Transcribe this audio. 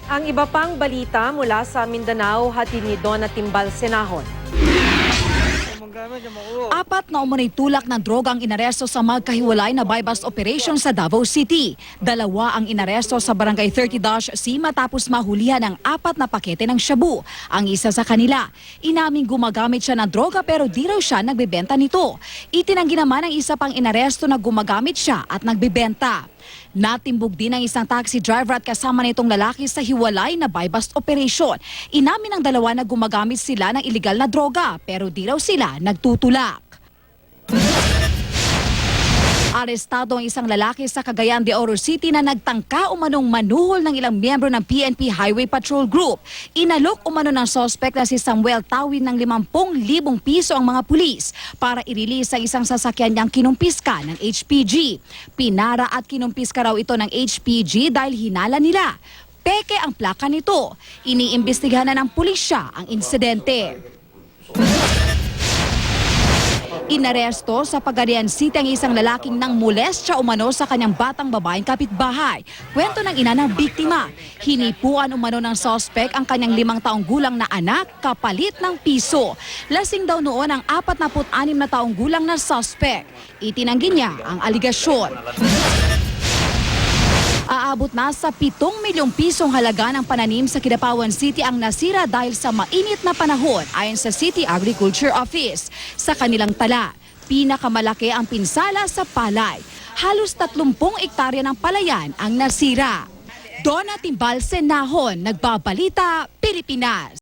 Ang iba pang balita mula sa Mindanao, hatid ni Donna Timbal Senahon. Apat na umunay tulak ng droga ang inaresto sa magkahiwalay na buy-bust operation sa Davao City. Dalawa ang inaresto sa Barangay 30-C matapos mahulihan ng 4 na pakete ng shabu. Ang isa sa kanila, inaming gumagamit siya ng droga pero di raw siya nagbebenta nito. Itinanggi naman ang isa pang inaresto na gumagamit siya at nagbebenta. Natimbog din ang isang taxi driver at kasama nitong lalaki sa hiwalay na buy-bust operation. Inamin ng dalawa na gumagamit sila ng iligal na droga pero di raw sila nagtutulak. Arestado ang isang lalaki sa Cagayan de Oro City na nagtangka umanong manuhol ng ilang miyembro ng PNP Highway Patrol Group. Inalok umano ng suspect na si Samuel Tawin ng 50,000 piso ang mga pulis para i-release ang isang sasakyan niyang kinumpiska ng HPG. Pinara at kinumpiska raw ito ng HPG dahil hinala nila. Peke ang plaka nito. Iniimbestigahan na ng pulisya ang insidente. Inaresto sa Pagadian City ang isang lalaking nang molestya umano sa kanyang batang babaeng kapitbahay. Kwento ng ina ng biktima, hinipuan umano ng suspect ang kanyang 5 taong gulang na anak kapalit ng piso. Lasing daw noon ang 46 na taong gulang na suspect. Itinanggi niya ang aligasyon. Aabot na sa 7 milyong pisong halaga ng pananim sa Kidapawan City ang nasira dahil sa mainit na panahon ayon sa City Agriculture Office. Sa kanilang tala, pinakamalaki ang pinsala sa palay. Halos 30 ektarya ng palayan ang nasira. Donna Timbal Senahon, Nagbabalita, Pilipinas.